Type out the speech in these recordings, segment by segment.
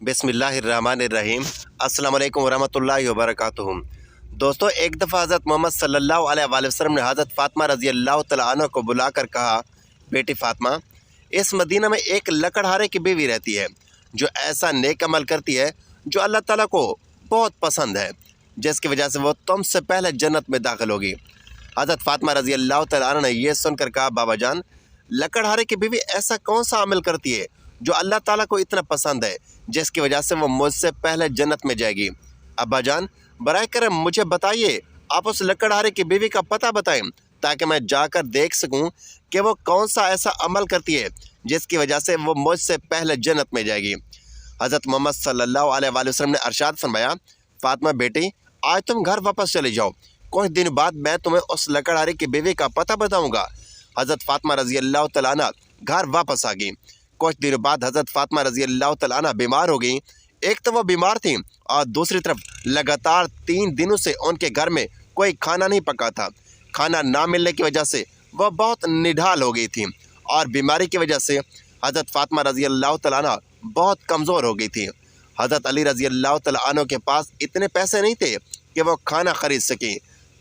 बिस्मिल्लाहिर्रहमानिर्रहीम। अस्सलाम वालेकुम वरहमतुल्लाहि वबरकातुहू। दोस्तों, एक दफ़ा हज़रत मोहम्मद सल्लल्लाहु अलैहि वसल्लम ने हज़रत फ़ातिमा रज़ी अल्लाह तआला अन्हा को बुलाकर कहा, बेटी फ़ातिमा, इस मदीना में एक लकड़हारे की बीवी रहती है जो ऐसा नेक अमल करती है जो अल्लाह ताला को बहुत पसंद है, जिसकी वजह से वो तुमसे पहले जन्नत में दाखिल होगी। हज़रत फ़ातिमा रज़ी अल्लाह तआला अन्हा ने यह सुनकर कहा, बाबा जान, लकड़हारे की बीवी ऐसा कौन सा अमल करती है जो अल्लाह ताला को इतना पसंद है जिसकी वजह से वो मुझसे पहले जन्नत में जाएगी। अब्बा जान, बराए करम मुझे बताइए, आप उस लकड़हारे की बीवी का पता बताएं ताकि मैं जाकर देख सकूं कि वो कौन सा ऐसा अमल करती है जिसकी वजह से वो मुझसे पहले जन्नत में जाएगी। हज़रत मोहम्मद सल्लल्लाहु अलैहि वसल्लम ने अरशाद फरमाया, फ़ातिमा बेटी, आज तुम घर वापस चले जाओ, कुछ दिन बाद मैं तुम्हें उस लकड़हारे की बीवी का पता बताऊँगा। हज़रत फ़ातिमा रज़ी अल्लाह तआला अन्हा घर वापस आ गई। कुछ दिनों बाद हज़रत फ़ातिमा रज़ी अल्लाह तआला अन्हा बीमार हो गई। एक तो वो बीमार थी और दूसरी तरफ लगातार 3 दिनों से उनके घर में कोई खाना नहीं पका था। खाना ना मिलने की वजह से वह बहुत निढाल हो गई थी और बीमारी की वजह से हज़रत फ़ातिमा रज़ी अल्लाह तआला अन्हा बहुत कमज़ोर हो गई थी। हज़रत अली रज़ी अल्लाह तआला अन्हु के पास इतने पैसे नहीं थे कि वो खाना ख़रीद सकें।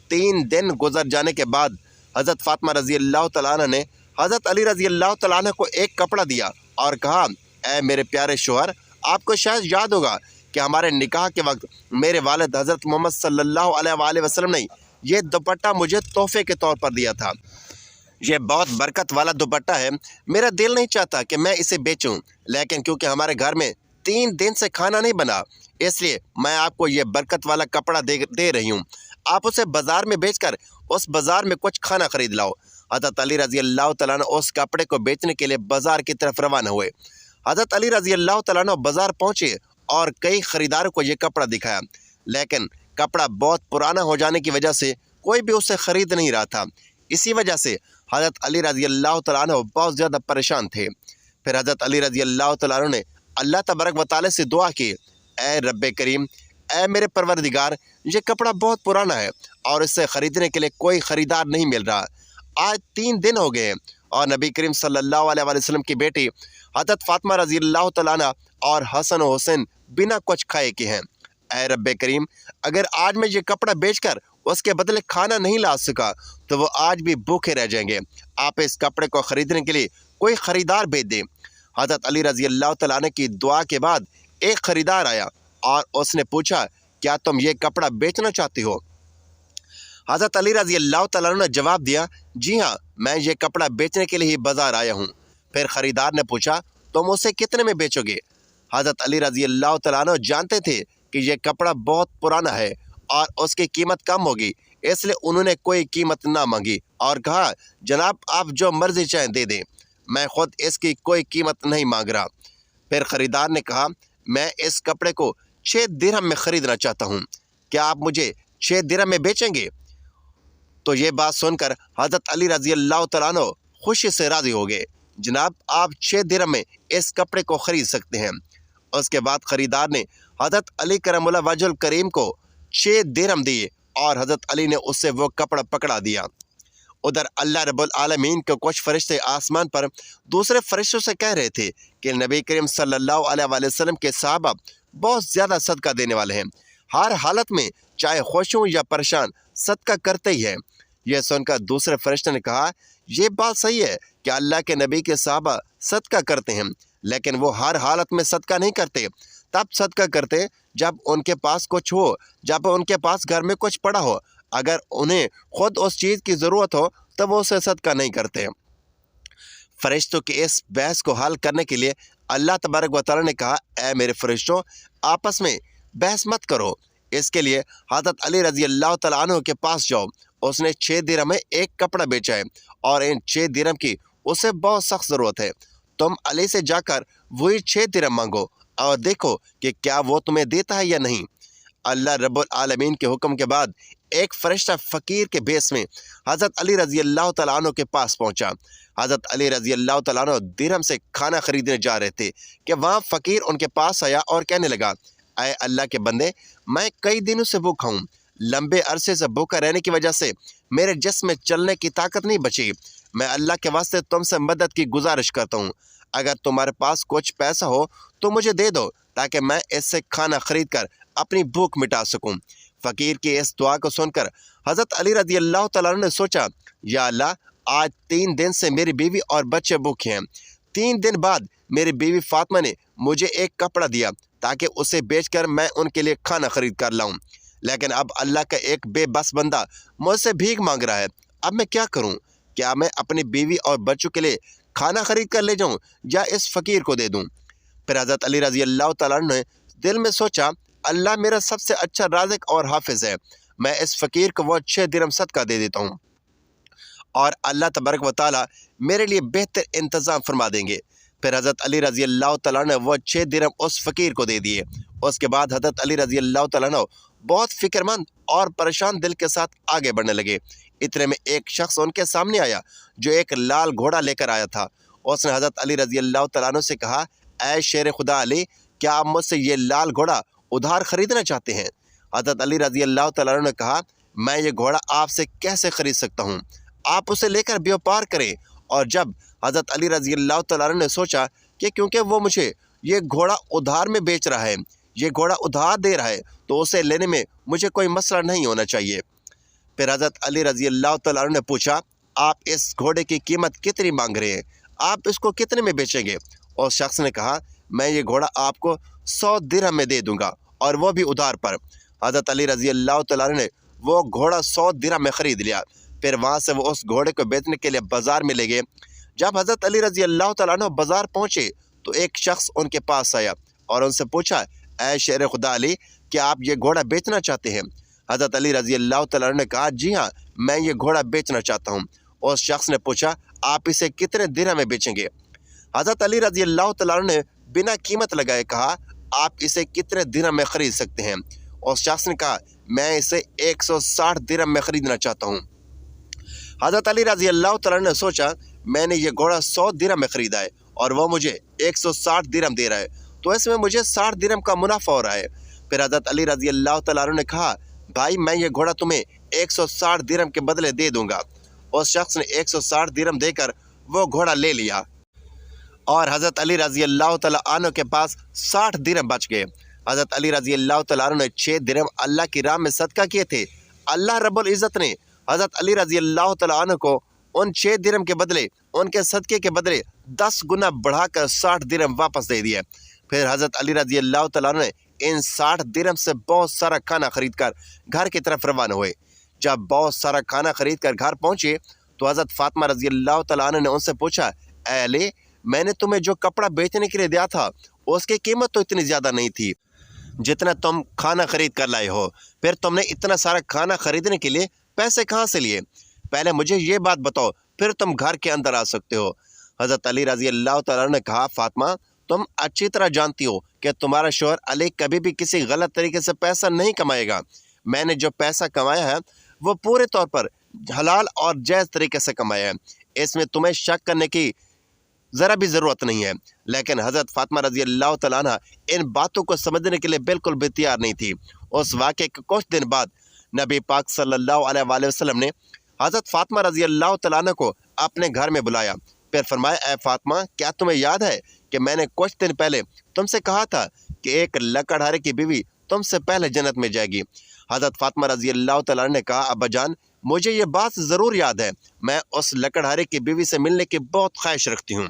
3 दिन गुजर जाने के बाद हज़रत फ़ातिमा रज़ी अल्लाह तआला अन्हा ने हज़रत अली रज़ी अल्लाह तआला अन्हु को एक कपड़ा दिया और कहा, ऐ मेरे प्यारे शोहर, आपको शायद याद होगा कि हमारे निकाह के वक्त मेरे वालिद हज़रत मोहम्मद सल्लल्लाहु अलैहि वसल्लम ने यह दुपट्टा मुझे तोहफे के तौर पर दिया था। ये बहुत बरकत वाला दुपट्टा है। मेरा दिल नहीं चाहता कि मैं इसे बेचूं, लेकिन क्योंकि हमारे घर में 3 दिन से खाना नहीं बना, इसलिए मैं आपको ये बरकत वाला कपड़ा दे रही हूँ। आप उसे बाज़ार में बेचकर उस बाज़ार में कुछ खाना खरीद लाओ। हज़रत अली रज़ी अल्लाह तआला अन्हु उस कपड़े को बेचने के लिए बाज़ार की तरफ रवाना हुए। हज़रत अली रज़ी अल्लाह तआला अन्हु बाज़ार पहुँचे और कई ख़रीदारों को ये कपड़ा दिखाया, लेकिन कपड़ा बहुत पुराना हो जाने की वजह से कोई भी उसे ख़रीद नहीं रहा था। इसी वजह से हज़रत अली रज़ी अल्लाह तआला अन्हु बहुत ज़्यादा परेशान थे। फिर हज़रत अली रज़ी अल्लाह तआला अन्हु ने अल्लाह तबारक व तआला से दुआ की, ऐ रब्बे करीम, ऐ मेरे परवरदिगार, ये कपड़ा बहुत पुराना है और इसे ख़रीदने के लिए कोई ख़रीदार नहीं मिल रहा। आज 3 दिन हो गए हैं और नबी करीम सल्लल्लाहु अलैहि वसल्लम की बेटी हज़रत फ़ातिमा रज़ी अल्लाह तआला अन्हा और हसन और हुसैन बिना कुछ खाए के हैं। ऐ रब्बे करीम, अगर आज मैं ये कपड़ा बेचकर उसके बदले खाना नहीं ला सका तो वो आज भी भूखे रह जाएंगे। आप इस कपड़े को ख़रीदने के लिए कोई ख़रीदार भेज दें। हज़रत अली रज़ी अल्लाह तआला अन्हु की दुआ के बाद एक ख़रीदार आया और उसने पूछा, क्या तुम ये कपड़ा बेचना चाहती हो? हज़रत अली रज़ी अल्लाह तआला अन्हु ने जवाब दिया, जी हाँ, मैं ये कपड़ा बेचने के लिए ही बाज़ार आया हूँ। फिर ख़रीदार ने पूछा, तुम उसे कितने में बेचोगे? हज़रत अली रज़ी अल्लाह तआला अन्हु जानते थे कि यह कपड़ा बहुत पुराना है और उसकी कीमत कम होगी, इसलिए उन्होंने कोई कीमत ना मांगी और कहा, जनाब, आप जो मर्ज़ी चाहें दे दें, मैं ख़ुद इसकी कोई कीमत नहीं मांग रहा। फिर ख़रीदार ने कहा, मैं इस कपड़े को 6 दिरहम में ख़रीदना चाहता हूँ, क्या आप मुझे 6 दिरहम में बेचेंगे? तो ये बात सुनकर हज़रत अली रज़ी अल्लाह तआला अन्हु खुशी से राज़ी हो गए। जनाब, आप 6 दिरहम में इस कपड़े को ख़रीद सकते हैं। उसके बाद ख़रीदार ने हज़रत अली करमुल्लाह वजहुल करीम को 6 दिरहम दिए और हज़रत अली ने उससे वो कपड़ा पकड़ा दिया। उधर अल्लाह रब्बुल आलमीन के कुछ फरिश्ते आसमान पर दूसरे फरिश्तों से कह रहे थे कि नबी करीम सल्लल्लाहु अलैहि वसल्लम के सहाबा बहुत ज़्यादा सदका देने वाले हैं, हर हालत में चाहे खुश हों या परेशान सदका करते ही है। यह सुनकर दूसरे फरिश्ते ने कहा, यह बात सही है कि अल्लाह के नबी के सहाबा सदका करते हैं, लेकिन वो हर हालत में सदका नहीं करते। तब सदका करते जब उनके पास कुछ हो, जब उनके पास घर में कुछ पड़ा हो। अगर उन्हें खुद उस चीज़ की ज़रूरत हो तब वो उसे सदका नहीं करते। फरिश्तों की इस बहस को हल करने के लिए अल्लाह तबारक व तआला ने कहा, ऐ मेरे फरिश्तों, आपस में बहस मत करो। इसके लिए हज़रत अली रज़ी अल्लाह तआला अन्हु के पास जाओ। उसने 6 दिरहम में एक कपड़ा बेचा है और इन 6 दिरहम की उसे बहुत सख्त ज़रूरत है। तुम अली से जाकर वही 6 दिरहम मांगो और देखो कि क्या वो तुम्हें देता है या नहीं। अल्लाह रब्बुल आलमीन के हुक्म के बाद एक फरिश्ता फ़कीर के भेस में हज़रत अली रज़ी अल्लाह तआला अन्हु के पास पहुँचा। हज़रत अली रज़ी अल्लाह तआला अन्हु दिरहम से खाना ख़रीदने जा रहे थे कि वहाँ फ़कीर उनके पास आया और कहने लगा, ऐ अल्लाह के बंदे, मैं कई दिनों से भूखा हूँ। लंबे अरसे से भूखा रहने की वजह से मेरे जिस्म में चलने की ताकत नहीं बची। मैं अल्लाह के वास्ते तुमसे मदद की गुजारिश करता हूँ। अगर तुम्हारे पास कुछ पैसा हो तो मुझे दे दो ताकि मैं इससे खाना खरीद कर अपनी भूख मिटा सकूं। फ़कीर की इस दुआ को सुनकर हज़रत अली रज़ी अल्लाह तआला अन्हु ने सोचा, या अल्लाह, आज 3 दिन से मेरी बीवी और बच्चे भूखे हैं। 3 दिन बाद मेरी बीवी फ़ातिमा ने मुझे एक कपड़ा दिया ताकि उसे बेचकर मैं उनके लिए खाना खरीद कर लाऊं, लेकिन अब अल्लाह का एक बेबस बंदा मुझसे भीख मांग रहा है। अब मैं क्या करूं? क्या मैं अपनी बीवी और बच्चों के लिए खाना खरीद कर ले जाऊं या इस फ़कीर को दे दूं? फिर हज़रत अली रज़ी अल्लाह तआला अन्हु ने दिल में सोचा, अल्लाह मेरा सबसे अच्छा राज़िक और हाफिज़ है, मैं इस फ़कीर को वो 6 दिरहम सदका दे देता हूँ और अल्लाह तबारक व तआला मेरे लिए बेहतर इंतज़ाम फरमा देंगे। फिर हज़रत अली रज़ी अल्लाह तआला ने वो 6 दिरहम उस फ़कीर को दे दिए। उसके बाद हज़रत अली रज़ी अल्लाह तआला ने बहुत फ़िक्रमंद और परेशान दिल के साथ आगे बढ़ने लगे। इतने में एक शख्स उनके सामने आया जो एक लाल घोड़ा लेकर आया था। उसने हज़रत अली रज़ी अल्लाह तआला अन्हु से कहा, ऐ शेर खुदा अली, क्या आप मुझसे ये लाल घोड़ा उधार ख़रीदना चाहते हैं? हज़रत अली रज़ी अल्लाह तआला अन्हु ने कहा, मैं ये घोड़ा आपसे कैसे ख़रीद सकता हूँ? आप उसे लेकर व्यापार करें। और जब हज़रत अली रज़ी अल्लाह तआला अन्हु ने सोचा कि क्योंकि वो मुझे ये घोड़ा उधार में बेच रहा है, ये घोड़ा उधार दे रहा है, तो उसे लेने में मुझे कोई मसला नहीं होना चाहिए। फिर हज़रत अली रज़ी अल्लाह तआला अन्हु ने पूछा, आप इस घोड़े की कीमत कितनी मांग रहे हैं? आप इसको कितने में बेचेंगे? और शख्स ने कहा, मैं ये घोड़ा आपको 100 दिरहम में दे दूंगा, और वो भी उधार पर। हज़रत अली रज़ी अल्लाह तआला अन्हु ने वो घोड़ा 100 दिरहम में ख़रीद लिया। फिर वहाँ से वो उस घोड़े को बेचने के लिए बाज़ार में ले गए। जब हज़रत अली रज़ी अल्लाह तआला अन्हु बाज़ार पहुँचे तो एक शख्स उनके पास आया और उनसे पूछा, ऐ शेर खुदा अली, क्या आप ये घोड़ा बेचना चाहते हैं? हज़रत अली रज़ी अल्लाह तआला अन्हु ने कहा, जी हाँ, मैं ये घोड़ा बेचना चाहता हूँ। उस शख्स ने पूछा, आप इसे कितने दिरहम में बेचेंगे? हज़रत अली रज़ी अल्लाह तआला अन्हु ने बिना कीमत लगाए कहा, आप इसे कितने दिरहम में ख़रीद सकते हैं? उस शख्स ने कहा, मैं इसे 160 दिरहम में ख़रीदना चाहता हूँ। हज़रत अली रज़ी अल्लाह तआला ने सोचा, मैंने ये घोड़ा 100 दिरहम में ख़रीदा है और वह मुझे 160 दिरहम दे रहा है, तो इसमें मुझे 60 दिरहम का मुनाफा हो रहा है। फिर हज़रत अली रज़ी अल्लाह तआला ने कहा, भाई, मैं ये घोड़ा तुम्हें 160 दिरहम के बदले दे दूंगा। उस शख्स ने 160 दिरहम देकर वो घोड़ा ले लिया और हज़रत अली रज़ी अल्लाह तआला अन्हु के पास 60 दिरहम बच गए। हज़रत अली रज़ी अल्लाह तआला अन्हु ने 6 दिरहम अल्लाह की राह में सदका किए थे। अल्लाह रब्बुल इज़्ज़त ने हज़रत अली रज़ी अल्लाह तआला अन्हु को उन 6 दिरहम के बदले, उनके सदक़े के बदले 10 गुना बढ़ाकर 60 दिरहम वापस दे दिए। फिर हज़रत अली रज़ी अल्लाह तआला अन्हु ने इन 60 दिरहम से बहुत सारा खाना खरीद कर घर की तरफ रवाना हुए। जब बहुत सारा खाना खरीद कर घर पहुँचे तो हज़रत फ़ातिमा रज़ी अल्लाह तआला अन्हा ने उनसे पूछा, ऐ अली, मैंने तुम्हें जो कपड़ा बेचने के लिए दिया था उसकी कीमत तो इतनी ज़्यादा नहीं थी जितना तुम खाना खरीद कर लाए हो। फिर तुमने इतना सारा खाना खरीदने के लिए पैसे कहाँ से लिए? पहले मुझे ये बात बताओ, फिर तुम घर के अंदर आ सकते हो। हज़रत अली रज़ी अल्लाह तआला ने कहा, फ़ातिमा, तुम अच्छी तरह जानती हो कि तुम्हारा शौहर अली कभी भी किसी गलत तरीके से पैसा नहीं कमाएगा। मैंने जो पैसा कमाया है वो पूरे तौर पर हलाल और जायज़ तरीके से कमाया है, इसमें तुम्हें शक करने की ज़रा भी ज़रूरत नहीं है। लेकिन हज़रत फ़ातिमा रज़ी अल्लाह तआला अन्हा इन बातों को समझने के लिए बिल्कुल भी तैयार नहीं थी। उस वाक़े के कुछ दिन बाद नबी पाक सल्लल्लाहु अलैहि वसल्लम ने हज़रत फ़ातिमा रज़ी अल्लाह तआला अन्हा को अपने घर में बुलाया। फिर फरमाया, ऐ फ़ातिमा, क्या तुम्हें याद है कि मैंने कुछ दिन पहले तुमसे कहा था कि एक लकड़हारे की बीवी तुमसे पहले जन्नत में जाएगी? हज़रत फ़ातिमा रज़ी अल्लाह तआला अन्हा ने कहा, अब्बा जान, मुझे ये बात ज़रूर याद है। मैं उस लकड़हारे की बीवी से मिलने की बहुत ख्वाहिश रखती हूँ।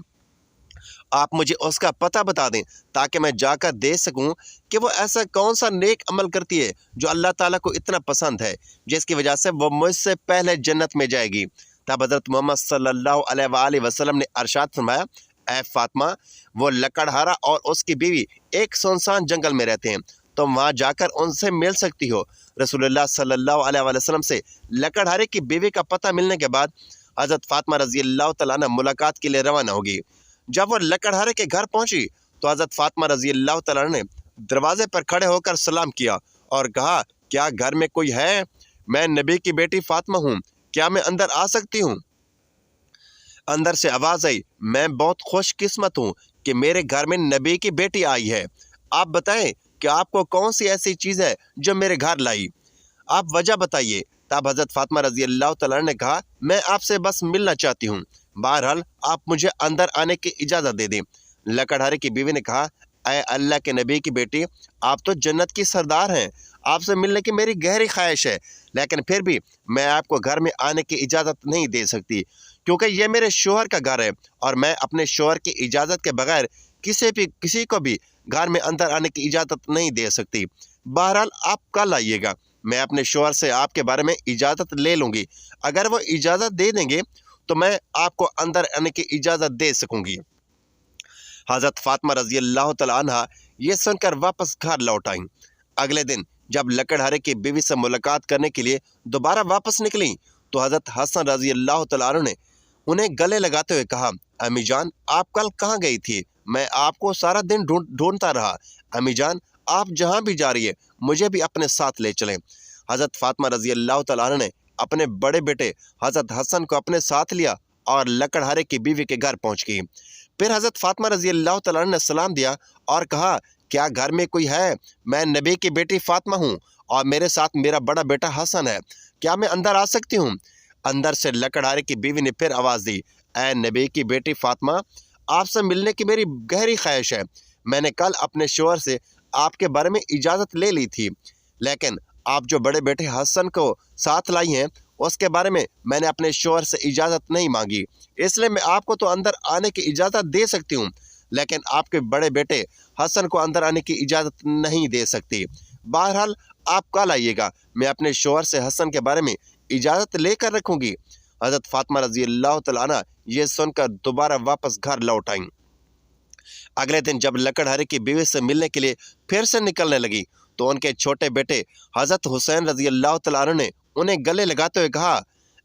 आप मुझे उसका पता बता दें ताकि मैं जाकर देख सकूं कि वो ऐसा कौन सा नेक अमल करती है जो अल्लाह ताला को इतना पसंद है, जिसकी वजह से वो मुझसे पहले जन्नत में जाएगी। तब हज़रत मोहम्मद सल्लल्लाहु अलैहि वसल्लम ने अरशाद फरमाया, ऐ फ़ातिमा, वो लकड़हारा और उसकी बीवी एक सुनसान जंगल में रहते हैं, तुम वहाँ जाकर उनसे मिल सकती हो। रसूलुल्लाह सल्लल्लाहु अलैहि वसल्लम से लकड़हारे की बीवी का पता मिलने के बाद हज़रत फ़ातिमा रज़ी अल्लाह तआला अन्हा मुलाकात के लिए रवाना होगी। जब वह लकड़हारे के घर पहुंची तो हज़रत फ़ातिमा रज़ी अल्लाह तआला अन्हा ने दरवाज़े पर खड़े होकर सलाम किया और कहा, क्या घर में कोई है? मैं नबी की बेटी फ़ातिमा हूँ, क्या मैं अंदर आ सकती हूँ? अंदर से आवाज़ आई, मैं बहुत खुशकिस्मत हूँ कि मेरे घर में नबी की बेटी आई है। आप बताएं कि आपको कौन सी ऐसी चीज़ है जो मेरे घर लाई? आप वजह बताइए। तब हज़रत फ़ातिमा रज़ी अल्लाह तआला अन्हा ने कहा, मैं आपसे बस मिलना चाहती हूँ। बहरहाल आप मुझे अंदर आने की इजाज़त दे दें। लकड़हारे की बीवी ने कहा, ऐ अल्लाह के नबी की बेटी, आप तो जन्नत की सरदार हैं, आपसे मिलने की मेरी गहरी ख्वाहिश है, लेकिन फिर भी मैं आपको घर में आने की इजाज़त नहीं दे सकती, क्योंकि ये मेरे शोहर का घर है और मैं अपने शोहर की इजाज़त के बगैर किसी को भी घर में अंदर आने की इजाज़त नहीं दे सकती। बहरहाल आप कल आइएगा, मैं अपने शोहर से आपके बारे में इजाज़त ले लूँगी। अगर वो इजाज़त दे देंगे तो मैं आपको अंदर आने की इजाज़त दे सकूँगी। हज़रत फ़ातिमा रज़ी अल्लाह तआला अन्हा ये सुनकर वापस घर लौट आईं। अगले दिन जब लकड़हारे की बीवी से मुलाकात करने के लिए दोबारा वापस निकली तो हज़रत हसन रज़ी अल्लाह तआला अन्हु ने उन्हें गले लगाते हुए कहा, अम्मी जान, आप कल कहाँ गई थी? मैं आपको सारा दिन ढूंढता रहा। अम्मी जान, आप जहाँ भी जा रही है मुझे भी अपने साथ ले चलें। हज़रत फ़ातिमा रज़ी अल्लाह तआला अन्हा ने अपने बड़े बेटे हज़रत हसन को अपने साथ लिया और लकड़हारे की बीवी के घर पहुँच गई। फिर हज़रत फ़ातिमा रज़ी अल्लाह तआला अन्हा ने सलाम दिया और कहा, क्या घर में कोई है? मैं नबी की बेटी फ़ातिमा हूँ और मेरे साथ मेरा बड़ा बेटा हसन है, क्या मैं अंदर आ सकती हूँ? अंदर से लकड़हारे की बीवी ने फिर आवाज़ दी, ऐ नबी की बेटी फ़ातिमा, आपसे मिलने की मेरी गहरी ख्वाहिश है। मैंने कल अपने शोहर से आपके बारे में इजाज़त ले ली थी, लेकिन आप जो बड़े बेटे हसन को साथ लाई हैं उसके बारे में मैंने अपने शोहर से इजाज़त नहीं मांगी, इसलिए मैं आपको तो अंदर आने की इजाज़त दे सकती हूँ, लेकिन आपके बड़े बेटे हसन को अंदर आने की इजाज़त नहीं दे सकती। बहरहाल आप कल आइएगा, मैं अपने शोहर से हसन के बारे में इजाज़त लेकर रखूँगी। हज़रत फ़ातिमा रज़ी अल्लाह तआला अन्हा ये सुनकर दोबारा वापस घर लौट आईं। अगले दिन जब लकड़हारे की बीवी से मिलने के लिए फिर से निकलने लगी तो उनके छोटे बेटे हज़रत हुसैन रज़ी अल्लाह तआला अन्हु ने उन्हें गले लगाते हुए कहा,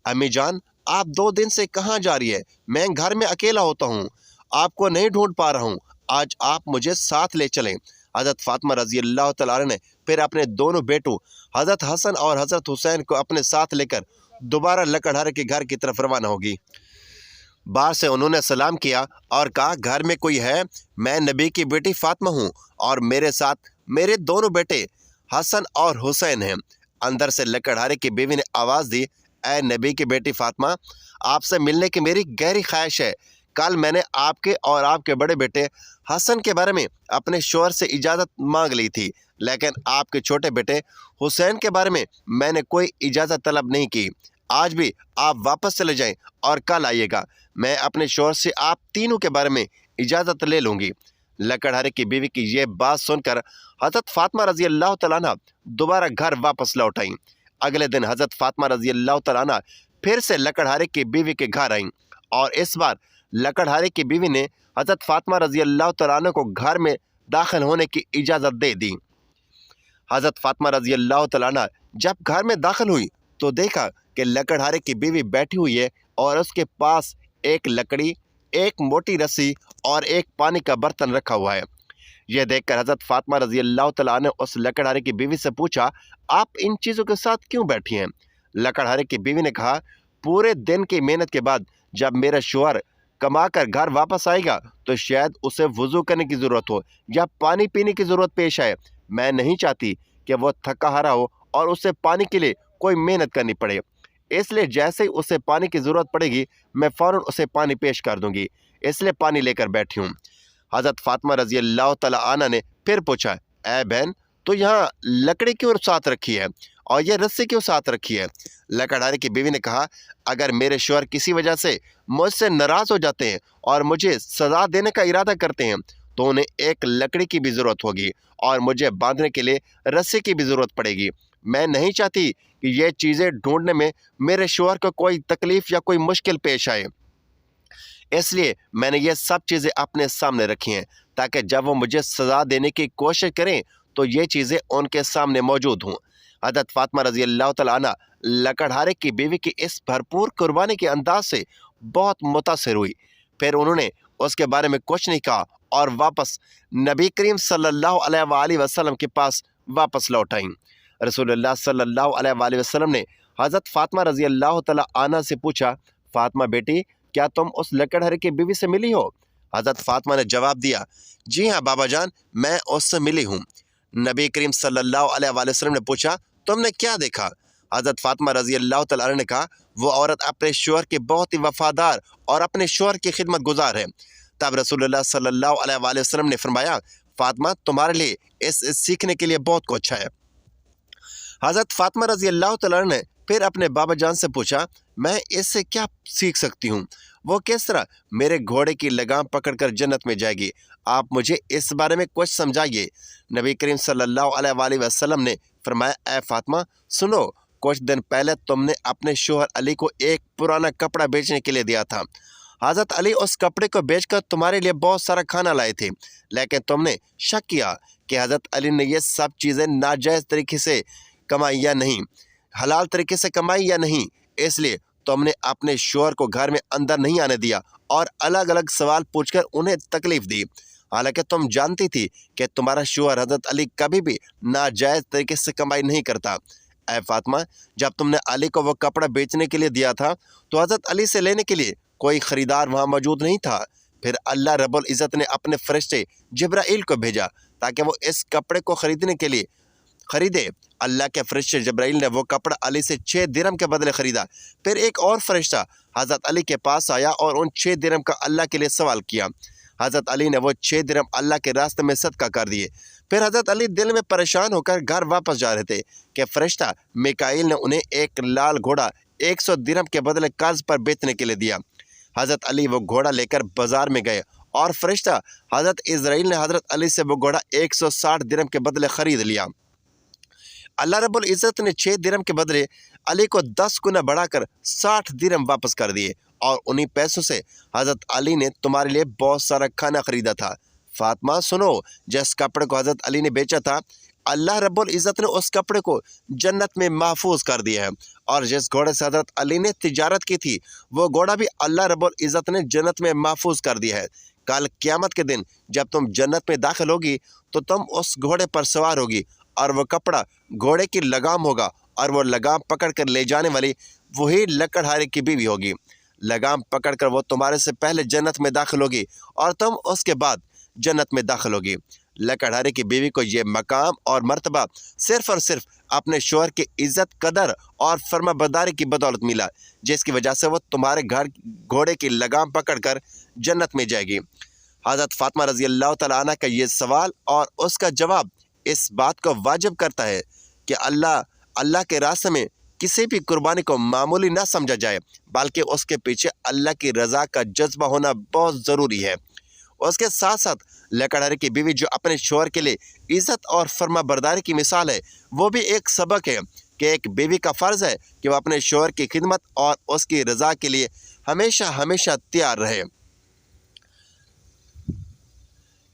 अम्मी जान, आप 2 दिन से कहाँ जा रही है? मैं घर में अकेला होता हूँ, आपको नहीं ढूंढ पा रहा हूँ, आज आप मुझे साथ ले चलें। हज़रत फ़ातिमा रज़ी अल्लाह तआला अन्हा ने फिर अपने दोनों बेटों हज़रत हसन और हज़रत हुसैन को अपने साथ लेकर दोबारा लकड़हारे के घर की तरफ रवाना होगी। बाहर से उन्होंने सलाम किया और कहा, घर में कोई है? मैं नबी की बेटी फ़ातिमा हूँ और मेरे साथ मेरे दोनों बेटे हसन और हुसैन हैं। अंदर से लकड़हारे की बीवी ने आवाज़ दी, ऐ नबी की बेटी फ़ातिमा, आपसे मिलने की मेरी गहरी ख्वाहिश है। कल मैंने आपके और आपके बड़े बेटे हसन के बारे में अपने शोहर से इजाज़त मांग ली थी, लेकिन आपके छोटे बेटे हुसैन के बारे में मैंने कोई इजाज़त तलब नहीं की। आज भी आप वापस चले जाएं और कल आइएगा, मैं अपने शोहर से आप तीनों के बारे में इजाज़त ले लूँगी। लकड़हारे की बीवी की ये बात सुनकर हज़रत फ़ातिमा रज़ी अल्लाह तआला अन्हा दोबारा घर वापस लौट आईं। अगले दिन हज़रत फ़ातिमा रज़ी अल्लाह तआला अन्हा फिर से लकड़हारे की बीवी के घर आईं और इस बार लकड़हारे की बीवी ने हज़रत फ़ातिमा रज़ी अल्लाह तआला अन्हा को घर में दाखिल होने की इजाज़त दे दी। हज़रत फ़ातिमा रज़ी अल्लाह तआला अन्हा जब घर में दाखिल हुई तो देखा कि लकड़हारे की बीवी बैठी हुई है और उसके पास एक लकड़ी, एक मोटी रस्सी और एक पानी का बर्तन रखा हुआ है। यह देखकर हज़रत फ़ातिमा रज़ी अल्लाह तआला अन्हा ने उस लकड़हारे की बीवी से पूछा, आप इन चीज़ों के साथ क्यों बैठी हैं? लकड़हारे की बीवी ने कहा, पूरे दिन की मेहनत के बाद जब मेरा शोहर कमा कर घर वापस आएगा तो शायद उसे वज़ू करने की ज़रूरत हो या पानी पीने की ज़रूरत पेश आए। मैं नहीं चाहती कि वो थका हारा हो और उसे पानी के लिए कोई मेहनत करनी पड़े, इसलिए जैसे ही उसे पानी की ज़रूरत पड़ेगी मैं फ़ौरन उसे पानी पेश कर दूंगी, इसलिए पानी लेकर बैठी हूँ। हज़रत फ़ातिमा रज़ी अल्लाह तआला अन्हा ने फिर पूछा, ऐ बहन, तो यहाँ लकड़ी क्यों साथ रखी है और यह रस्सी क्यों साथ रखी है? लकड़हारे की बीवी ने कहा, अगर मेरे शोहर किसी वजह से मुझसे नाराज़ हो जाते हैं और मुझे सज़ा देने का इरादा करते हैं तो उन्हें एक लकड़ी की भी ज़रूरत होगी और मुझे बांधने के लिए रस्सी की भी ज़रूरत पड़ेगी। मैं नहीं चाहती कि ये चीज़ें ढूंढने में मेरे शोहर को कोई तकलीफ़ या कोई मुश्किल पेश आए, इसलिए मैंने ये सब चीज़ें अपने सामने रखी हैं ताकि जब वो मुझे सज़ा देने की कोशिश करें तो ये चीज़ें उनके सामने मौजूद हों। हज़रत फ़ातिमा रज़ी अल्लाह तआला अन्हा लकड़हारे की बीवी की इस भरपूर कुर्बानी के अंदाज से बहुत मुतासिर हुई। फिर उन्होंने उसके बारे में कुछ नहीं कहा और वापस नबी करीम सल्लल्लाहु अलैहि वसल्लम के पास वापस लौट आईं। रसूलुल्लाह सल्लल्लाहु अलैहि वसल्लम ने हज़रत फ़ातिमा रज़ी अल्लाह तआला अन्हा से पूछा, फ़ातिमा बेटी, क्या तुम उस लकड़हारे की बीवी से मिली हो? हज़रत फ़ातिमा ने जवाब दिया, जी हाँ बाबा जान, मैं उससे मिली हूँ। नबी करीम सल्लल्लाहु अलैहि वसल्लम ने पूछा, तुमने क्या देखा? हज़रत फ़ातिमा रज़ी अल्लाह तआला अन्हा ने कहा, وہ عورت اپنے شوہر کی بہت ہی وفادار اور اپنے شوہر کی خدمت گزار ہے۔ تب رسول اللہ صلی اللہ علیہ وآلہ وسلم نے فرمایا، فاطمہ تمہارے لیے اس سیکھنے کے لیے بہت کچھ ہے۔ حضرت فاطمہ رضی اللہ تعالیٰ نے پھر اپنے بابا جان سے پوچھا، میں اس سے کیا سیکھ سکتی ہوں؟ وہ کس طرح میرے گھوڑے کی لگام پکڑ کر جنت میں جائے گی؟ آپ مجھے اس بارے میں کچھ سمجھائیے۔ نبی کریم صلی اللہ علیہ وآلہ وسلم نے فرمایا، اے فاطمہ سنو، کچھ دن پہلے تم نے اپنے شوہر علی کو ایک پرانا کپڑا بیچنے کے لیے دیا تھا۔ حضرت علی اس کپڑے کو بیچ کر تمہارے لیے بہت سارا کھانا لائے تھے، لیکن تم نے شک کیا کہ حضرت علی نے یہ سب چیزیں ناجائز طریقے سے کمائی یا نہیں، حلال طریقے سے کمائی یا نہیں، اس لیے تم نے اپنے شوہر کو گھر میں اندر نہیں آنے دیا اور الگ الگ سوال پوچھ کر انہیں تکلیف دی، حالانکہ تم جانتی تھی کہ تمہارا شوہر حضرت علی کبھی بھی ناجائز طریقے سے کمائی نہیں کرتا۔ اے فاطمہ، جب تم نے علی کو وہ کپڑا بیچنے کے لیے دیا تھا تو حضرت علی سے لینے کے لیے کوئی خریدار وہاں موجود نہیں تھا۔ پھر اللہ رب العزت نے اپنے فرشتے جبرائیل کو بھیجا تاکہ وہ اس کپڑے کو خریدے۔ اللہ کے فرشتے جبرائیل نے وہ کپڑا علی سے 6 درہم کے بدلے خریدا۔ پھر ایک اور فرشتہ حضرت علی کے پاس آیا اور ان 6 درہم کا اللہ کے لیے سوال کیا۔ حضرت علی نے وہ 6 درہم اللہ کے راستے میں صدقہ کر دیے۔ پھر حضرت علی دل میں پریشان ہو کر گھر واپس جا رہے تھے کہ فرشتہ میکائیل نے انہیں ایک لال گھوڑا 100 درہم کے بدلے قرض پر بیچنے کے لیے دیا۔ حضرت علی وہ گھوڑا لے کر بازار میں گئے اور فرشتہ حضرت اسرائیل نے حضرت علی سے وہ گھوڑا 160 درہم کے بدلے خرید لیا۔ اللہ رب العزت نے 6 درہم کے بدلے علی کو 10 گنا بڑھا کر 60 درہم واپس کر دیے، اور انہی پیسوں سے حضرت علی نے تمہارے لیے بہت سارا کھانا خریدا تھا۔ فاطمہ سنو، جس کپڑے کو حضرت علی نے بیچا تھا، اللہ رب العزت نے اس کپڑے کو جنت میں محفوظ کر دیا ہے، اور جس گھوڑے سے حضرت علی نے تجارت کی تھی وہ گھوڑا بھی اللہ رب العزت نے جنت میں محفوظ کر دیا ہے۔ کل قیامت کے دن جب تم جنت میں داخل ہوگی تو تم اس گھوڑے پر سوار ہوگی، اور وہ کپڑا گھوڑے کی لگام ہوگا، اور وہ لگام پکڑ کر لے جانے والی وہی لکڑہارے کی بیوی ہوگی۔ لگام پکڑ کر وہ تمہارے سے پہلے جنت میں داخل ہوگی اور تم اس کے بعد جنت میں داخل ہوگی۔ لکڑہارے کی بیوی کو یہ مقام اور مرتبہ صرف اور صرف اپنے شوہر کی عزت، قدر اور فرما برداری کی بدولت ملا، جس کی وجہ سے وہ تمہارے گھوڑے کی لگام پکڑ کر جنت میں جائے گی۔ حضرت فاطمہ رضی اللہ تعالیٰ عنہ کا یہ سوال اور اس کا جواب اس بات کو واجب کرتا ہے کہ اللہ کے راستے میں کسی بھی قربانی کو معمولی نہ سمجھا جائے، بلکہ اس کے پیچھے اللہ کی رضا کا جذبہ ہونا بہت ضروری ہے۔ اس کے ساتھ ساتھ لکڑہارے کی بیوی جو اپنے شوہر کے لیے عزت اور فرما برداری کی مثال ہے، وہ بھی ایک سبق ہے کہ ایک بیوی کا فرض ہے کہ وہ اپنے شوہر کی خدمت اور اس کی رضا کے لیے ہمیشہ تیار رہے۔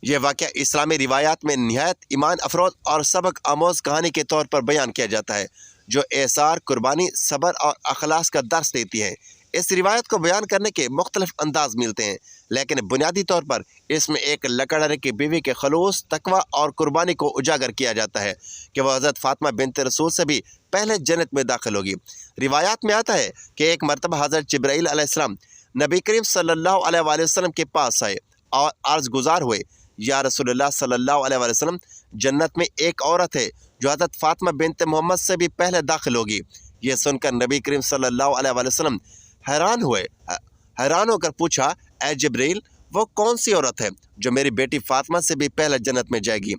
یہ واقعہ اسلامی روایات میں نہایت ایمان افروز اور سبق آموز کہانی کے طور پر بیان کیا جاتا ہے، جو اعصار، قربانی، صبر اور اخلاص کا درس دیتی ہے۔ اس روایت کو بیان کرنے کے مختلف انداز ملتے ہیں، لیکن بنیادی طور پر اس میں ایک لکڑہارے کی بیوی کے خلوص، تقوی اور قربانی کو اجاگر کیا جاتا ہے کہ وہ حضرت فاطمہ بنت رسول سے بھی پہلے جنت میں داخل ہوگی۔ روایات میں آتا ہے کہ ایک مرتبہ حضرت جبرائیل علیہ السلام نبی کریم صلی اللہ علیہ وآلہ وسلم کے پاس آئے اور عرض گزار ہوئے، یا رسول اللہ صلی اللہ علیہ وآلہ وسلم، جنت میں ایک عورت ہے جو حضرت فاطمہ بنت محمد سے بھی پہلے داخل ہوگی۔ یہ سن کر نبی کریم صلی اللہ علیہ وآلہ وسلم حیران ہو کر پوچھا، اے جبرائیل، وہ کون سی عورت ہے جو میری بیٹی فاطمہ سے بھی پہلے جنت میں جائے گی؟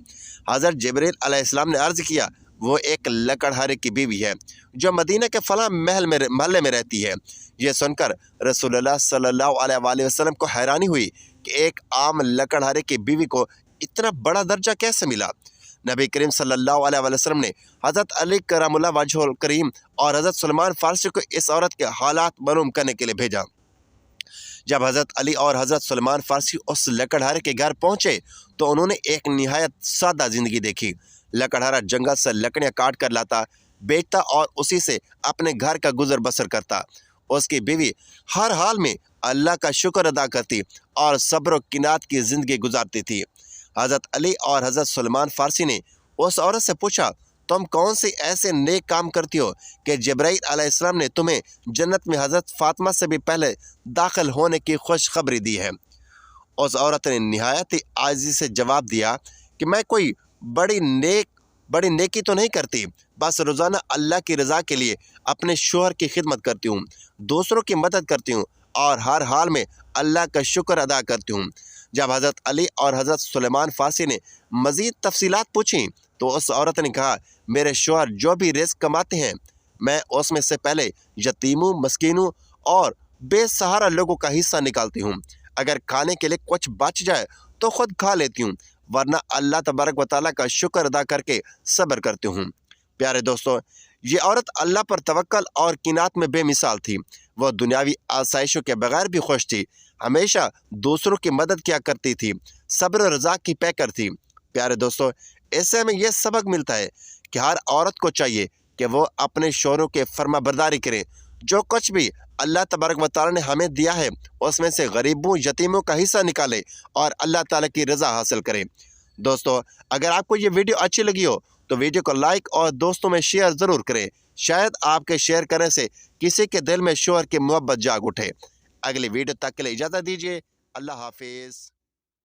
حضرت جبرائیل علیہ السلام نے عرض کیا، وہ ایک لکڑہارے کی بیوی ہے جو مدینہ کے فلاں محلے میں رہتی ہے۔ یہ سن کر رسول اللہ صلی اللہ علیہ وآلہ وسلم کو حیرانی ہوئی کہ ایک عام لکڑہارے کی بیوی کو اتنا بڑا درجہ کیسے ملا؟ نبی کریم صلی اللہ علیہ وآلہ وسلم نے حضرت علی کرم اللہ وجہ الکریم اور حضرت سلمان فارسی کو اس عورت کے حالات معلوم کرنے کے لیے بھیجا۔ جب حضرت علی اور حضرت سلمان فارسی اس لکڑہارے کے گھر پہنچے تو انہوں نے ایک نہایت سادہ زندگی دیکھی۔ لکڑہارا جنگل سے لکڑیاں کاٹ کر لاتا، بیچتا اور اسی سے اپنے گھر کا گزر بسر کرتا۔ اس کی بیوی ہر حال میں اللہ کا شکر ادا کرتی اور صبر و کنات کی زندگی گزارتی تھی۔ حضرت علی اور حضرت سلمان فارسی نے اس عورت سے پوچھا، تم کون سے ایسے نیک کام کرتی ہو کہ جبرائیل علیہ السلام نے تمہیں جنت میں حضرت فاطمہ سے بھی پہلے داخل ہونے کی خوشخبری دی ہے؟ اس عورت نے نہایت ہی عاجزی سے جواب دیا کہ میں کوئی بڑی نیک बड़ी नेकी तो नहीं करती, बस रोज़ाना अल्लाह की रज़ा के लिए अपने शोहर की खिदमत करती हूँ, दूसरों की मदद करती हूँ और हर हाल में अल्लाह का शुक्र अदा करती हूँ। जब हज़रत अली और हज़रत सुलेमान फ़ारसी ने मज़ीद तफसीलात पूछी तो उस औरत ने कहा, मेरे शोहर जो भी रिज़्क़ कमाते हैं मैं उसमें से पहले यतीमों, मस्कीनों और बेसहारा लोगों का हिस्सा निकालती हूँ। अगर खाने के लिए कुछ बच जाए तो ख़ुद खा लेती हूँ, वरना अल्लाह तबारक व तआला का शुक्र अदा करके सब्र करती हूँ। प्यारे दोस्तों, ये औरत अल्लाह पर तवक्ल और किनात में बेमिसाल थी। वह दुनियावी आसाइशों के बगैर भी खुश थी, हमेशा दूसरों की मदद किया करती थी, सब्र और रज़ा की पैकर थी। प्यारे दोस्तों, इससे हमें यह सबक मिलता है कि हर औरत को चाहिए कि वो अपने शौहरों के फर्मा बरदारी करें। जो कुछ भी अल्लाह तबारक व तआला ने हमें दिया है उसमें से गरीबों, यतीमों का हिस्सा निकालें और अल्लाह ताला की रज़ा हासिल करें। दोस्तों, अगर आपको ये वीडियो अच्छी लगी हो तो वीडियो को लाइक और दोस्तों में शेयर ज़रूर करें। शायद आपके शेयर करने से किसी के दिल में शौहर की मोहब्बत जाग उठे। अगली वीडियो तक के लिए इजाज़त दीजिए। अल्लाह हाफिज़।